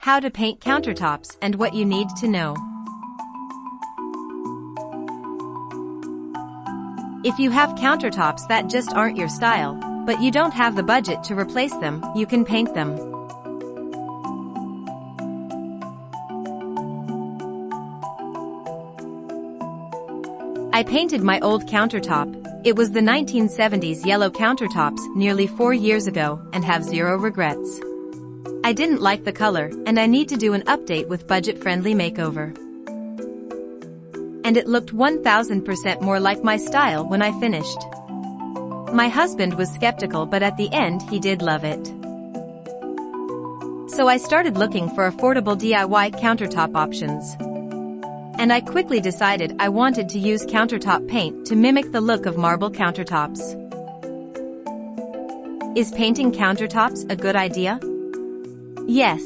how to paint countertops and what you need to know. If you have countertops that just aren't your style, but you don't have the budget to replace them, you can paint them. I painted my old countertop. It was the 1970s yellow countertops nearly 4 years ago, and have zero regrets. I didn't like the color, and I need to do an update with budget-friendly makeover. And it looked 1000% more like my style when I finished. My husband was skeptical, but at the end he did love it. So I started looking for affordable DIY countertop options. And I quickly decided I wanted to use countertop paint to mimic the look of marble countertops. Is painting countertops a good idea? Yes.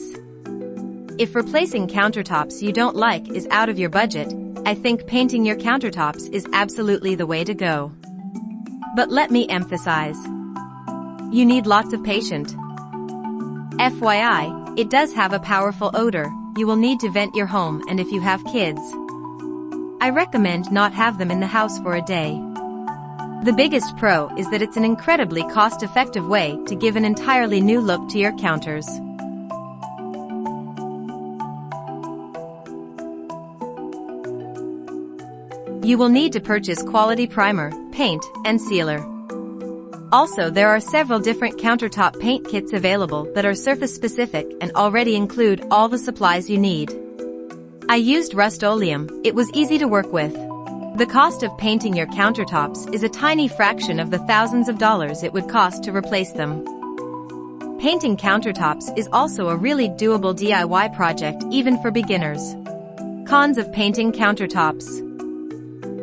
If replacing countertops you don't like is out of your budget, I think painting your countertops is absolutely the way to go. But let me emphasize, you need lots of patience. FYI, it does have a powerful odor. You will need to vent your home, and if you have kids, I recommend not have them in the house for a day. The biggest pro is that it's an incredibly cost-effective way to give an entirely new look to your counters. You will need to purchase quality primer, paint, and sealer. Also, there are several different countertop paint kits available that are surface-specific and already include all the supplies you need. I used Rust-Oleum. It was easy to work with. The cost of painting your countertops is a tiny fraction of the thousands of dollars it would cost to replace them. Painting countertops is also a really doable DIY project even for beginners. Cons of painting countertops.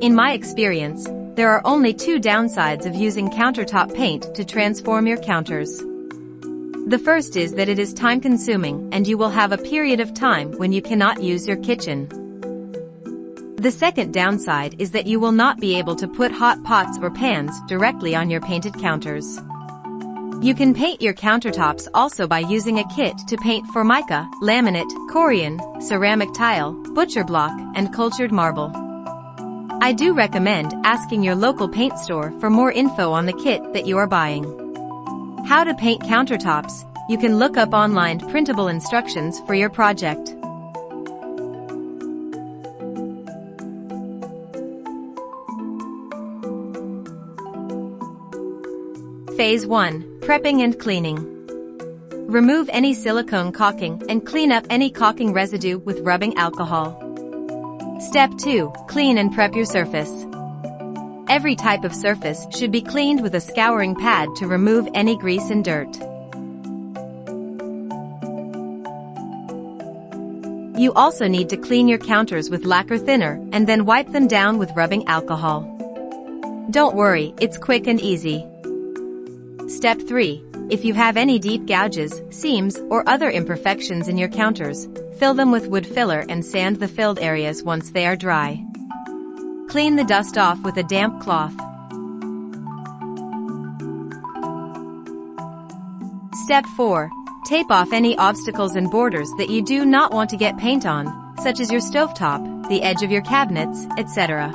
In my experience, there are only 2 downsides of using countertop paint to transform your counters. The first is that it is time-consuming and you will have a period of time when you cannot use your kitchen. The second downside is that you will not be able to put hot pots or pans directly on your painted counters. You can paint your countertops also by using a kit to paint formica, laminate, corian, ceramic tile, butcher block, and cultured marble. I do recommend asking your local paint store for more info on the kit that you are buying. How to paint countertops. You can look up online printable instructions for your project. Phase 1. Prepping and cleaning. Remove any silicone caulking and clean up any caulking residue with rubbing alcohol. Step 2. Clean and prep your surface. Every type of surface should be cleaned with a scouring pad to remove any grease and dirt. You also need to clean your counters with lacquer thinner and then wipe them down with rubbing alcohol. Don't worry, it's quick and easy. Step 3. If you have any deep gouges, seams, or other imperfections in your counters, fill them with wood filler and sand the filled areas once they are dry. Clean the dust off with a damp cloth. Step 4. Tape off any obstacles and borders that you do not want to get paint on, such as your stovetop, the edge of your cabinets, etc.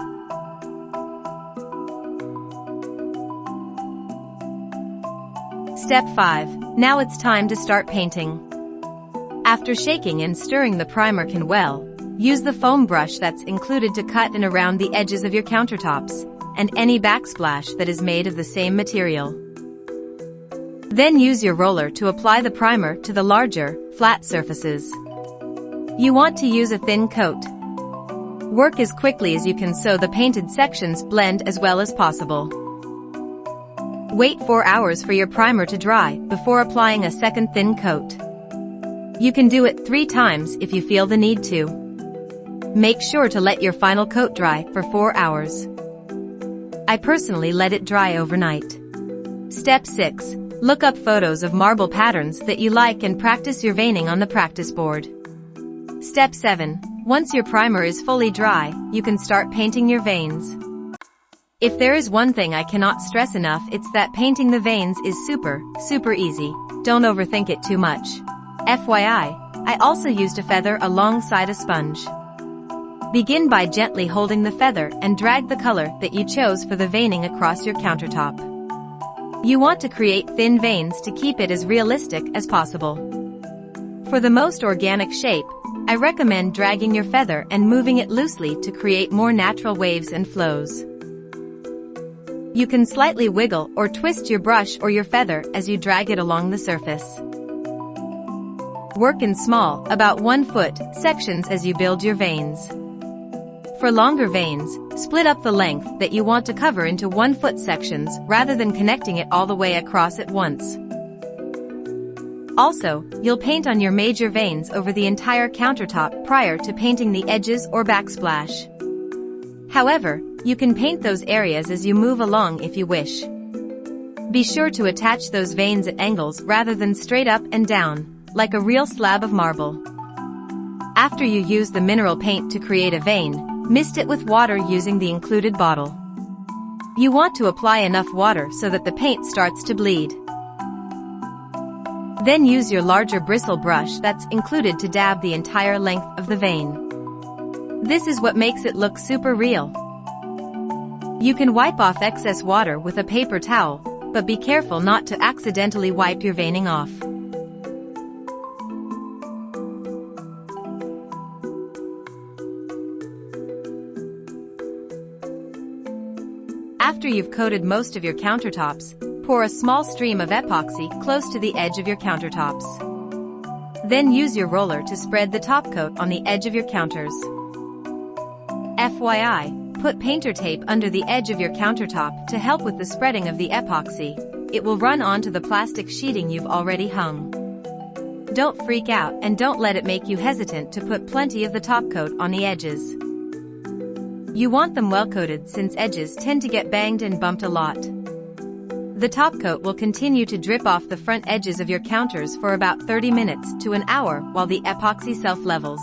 Step 5. Now it's time to start painting. After shaking and stirring the primer can well, use the foam brush that's included to cut and around the edges of your countertops, and any backsplash that is made of the same material. Then use your roller to apply the primer to the larger, flat surfaces. You want to use a thin coat. Work as quickly as you can so the painted sections blend as well as possible. Wait 4 hours for your primer to dry before applying a second thin coat. You can do it 3 times if you feel the need to. Make sure to let your final coat dry for 4 hours. I personally let it dry overnight. Step 6. Look up photos of marble patterns that you like and practice your veining on the practice board. Step 7. Once your primer is fully dry, you can start painting your veins. If there is one thing I cannot stress enough, it's that painting the veins is super easy. Don't overthink it too much. FYI, I also used a feather alongside a sponge. Begin by gently holding the feather and drag the color that you chose for the veining across your countertop. You want to create thin veins to keep it as realistic as possible. For the most organic shape, I recommend dragging your feather and moving it loosely to create more natural waves and flows. You can slightly wiggle or twist your brush or your feather as you drag it along the surface. Work in small, about 1 foot, sections as you build your veins. For longer veins, split up the length that you want to cover into 1 foot sections rather than connecting it all the way across at once. Also, you'll paint on your major veins over the entire countertop prior to painting the edges or backsplash. However, you can paint those areas as you move along if you wish. Be sure to attach those veins at angles rather than straight up and down, like a real slab of marble. After you use the mineral paint to create a vein, mist it with water using the included bottle. You want to apply enough water so that the paint starts to bleed. Then use your larger bristle brush that's included to dab the entire length of the vein. This is what makes it look super real. You can wipe off excess water with a paper towel, but be careful not to accidentally wipe your veining off. After you've coated most of your countertops, pour a small stream of epoxy close to the edge of your countertops. Then use your roller to spread the top coat on the edge of your counters. FYI, put painter tape under the edge of your countertop to help with the spreading of the epoxy. It will run onto the plastic sheeting you've already hung. Don't freak out and don't let it make you hesitant to put plenty of the top coat on the edges. You want them well coated since edges tend to get banged and bumped a lot. The top coat will continue to drip off the front edges of your counters for about 30 minutes to an hour while the epoxy self-levels.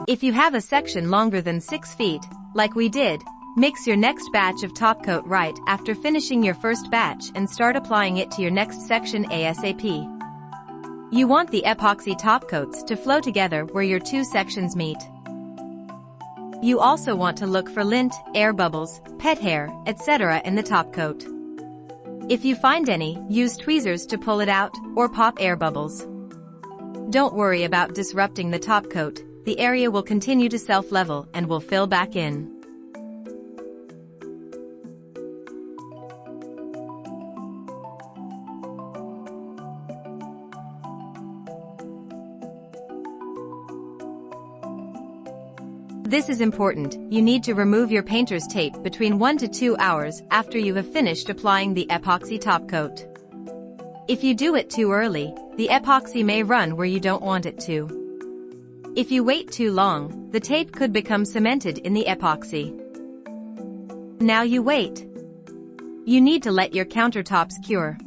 If you have a section longer than 6 feet, like we did, mix your next batch of top coat right after finishing your first batch and start applying it to your next section ASAP. You want the epoxy top coats to flow together where your 2 sections meet. You also want to look for lint, air bubbles, pet hair, etc. in the top coat. If you find any, use tweezers to pull it out, or pop air bubbles. Don't worry about disrupting the top coat, the area will continue to self-level and will fill back in. This is important, you need to remove your painter's tape between 1 to 2 hours after you have finished applying the epoxy top coat. If you do it too early, the epoxy may run where you don't want it to. If you wait too long, the tape could become cemented in the epoxy. Now you wait. You need to let your countertops cure.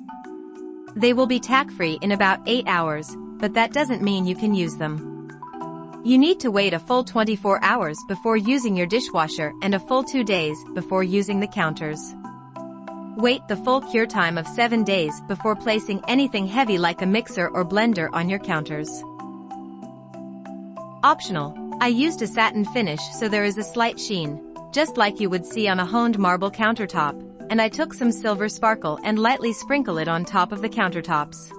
They will be tack-free in about 8 hours, but that doesn't mean you can use them. You need to wait a full 24 hours before using your dishwasher and a full 2 days before using the counters. Wait the full cure time of 7 days before placing anything heavy like a mixer or blender on your counters. Optional, I used a satin finish so there is a slight sheen, just like you would see on a honed marble countertop, and I took some silver sparkle and lightly sprinkle it on top of the countertops.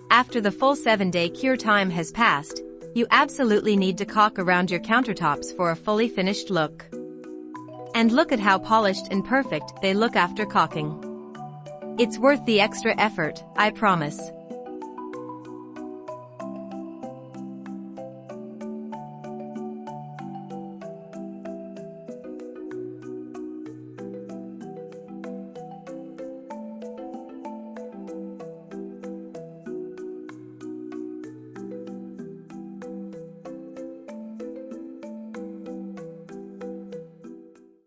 After the full 7-day cure time has passed, you absolutely need to caulk around your countertops for a fully finished look. And look at how polished and perfect they look after caulking. It's worth the extra effort, I promise.